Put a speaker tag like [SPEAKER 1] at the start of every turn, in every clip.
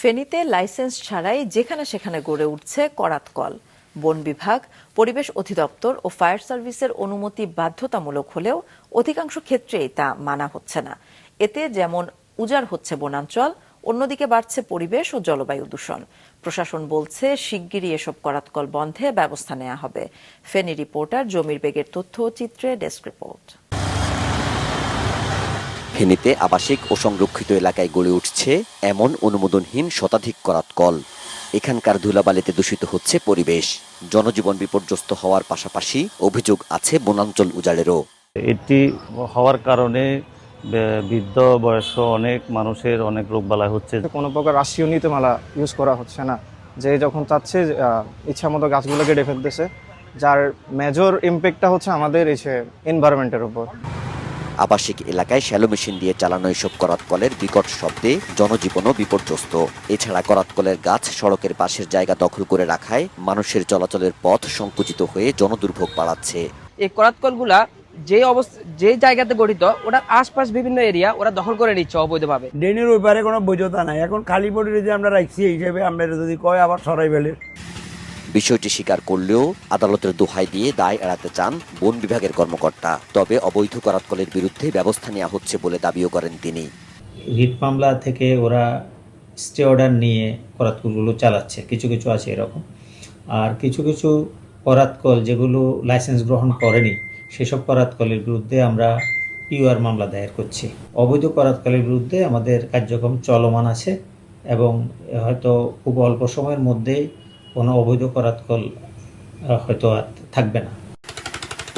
[SPEAKER 1] ফেনীতে লাইসেন্স ছাড়াই যেখানে সেখানে গড়ে উঠছে করাতকল। বন বিভাগ, পরিবেশ অধিদপ্তর ও ফায়ার সার্ভিসের অনুমতি বাধ্যতামূলক হলেও অধিকাংশ ক্ষেত্রেই তা মানা হচ্ছে না। এতে যেমন উজাড় হচ্ছে বনাঞ্চল, অন্যদিকে বাড়ছে পরিবেশ ও জলবায়ু দূষণ। প্রশাসন বলছে শিগগিরই এসব করাতকল বন্ধে ব্যবস্থা নেওয়া হবে। ফেনী রিপোর্টার জমির বেগের তথ্য ও চিত্রে ডেস্ক রিপোর্ট।
[SPEAKER 2] ফেনীতে আবাসিক ও সংরক্ষিত এলাকায় গড়ে উঠছে এমন অনুমোদনহীন শতাধিক করাতকল। এখানকার ধুলাবালিতে দূষিত হচ্ছে পরিবেশ, জনজীবন বিপর্যস্ত হওয়ার পাশাপাশি অভিযোগ আছে বনাঞ্চল উজাড়েরও।
[SPEAKER 3] এটি হওয়ার কারণে বৃদ্ধ বয়স্ক অনেক মানুষের অনেক রোগবালাই হচ্ছে।
[SPEAKER 4] কোনো প্রকার রাষ্ট্রীয় নীতিমালা ইউজ করা হচ্ছে না, যে যখন চাচ্ছে ইচ্ছা মতো গাছগুলো কেটে ফেলতেছে, যার মেজর ইম্প্যাক্টটা হচ্ছে আমাদের এনভায়রনমেন্টের উপর।
[SPEAKER 2] আবাসিক এলাকায় শ্যালো মেশিন দিয়ে চালানো এসব করাতকলের বিকট শব্দে জনজীবনও বিপর্যস্ত। এছাড়া করাতকলের গাছ সড়কের পাশের জায়গা দখল করে রাখায় মানুষের চলাচলের পথ সংকুচিত হয়ে জনদুর্ভোগ বাড়াচ্ছে।
[SPEAKER 5] এই করাতকলগুলা যে জায়গাতে গঠিত, ওটার আশপাশ বিভিন্ন এরিয়া ওরা দখল করে নিচ্ছে অবৈধভাবে।
[SPEAKER 6] ড্রেনের ব্যাপারে কোনো বৈধতা নাই। এখন খালি পড়ে যে আমরা রাখছি এই হিসেবে আমরা যদি কয় আবার সরাই ফেলে।
[SPEAKER 2] বিষয়টি স্বীকার করলেও আদালতের দোহাই দিয়ে দায় এড়াতে চান বন বিভাগের কর্মকর্তা। তবে অবৈধ করাতকলের বিরুদ্ধে ব্যবস্থা নেওয়া হচ্ছে বলে দাবিও করেন তিনি।
[SPEAKER 7] রিট মামলা থেকে ওরা স্টে অর্ডার নিয়ে করাতকলগুলো চালাচ্ছে, কিছু কিছু আছে এরকম। আর কিছু কিছু করাতকল যেগুলো লাইসেন্স গ্রহণ করেনি, সেসব করাতকলের বিরুদ্ধে আমরা পিওআর মামলা দায়ের করছি। অবৈধ করাতকলের বিরুদ্ধে আমাদের কার্যক্রম চলমান আছে এবং হয়তো খুব অল্প সময়ের মধ্যেই কোনো অবৈধ করাতকল হয়তো আর থাকবে না।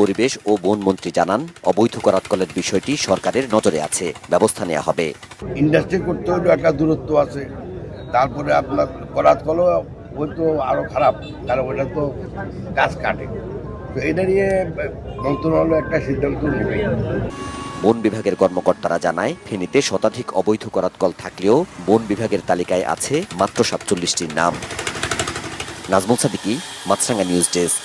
[SPEAKER 2] পরিবেশ ও বন মন্ত্রী জানান, অবৈধ করাতকলের বিষয়টি সরকারের নজরে আছে, ব্যবস্থা নেওয়া হবে।
[SPEAKER 8] ইন্ডাস্ট্রি করতে হলে একটা দূরত্ব আছে, তারপরে আপনার করাতকলও হয়তো আরো খারাপ, কারণ ওটা তো গাছ কাটে। তো এটা নিয়ে মন্ত্রণালয় একটা সিদ্ধান্ত নেবে।
[SPEAKER 2] বন বিভাগের কর্মকর্তারা জানায়, ফেনীতে শতাধিক অবৈধ করাতকল থাকলেও বন বিভাগের তালিকায় আছে মাত্র 47টির নাম। নাজমুল সাদিকি, মাছরাঙ্গা নিউজ ডেস্ক।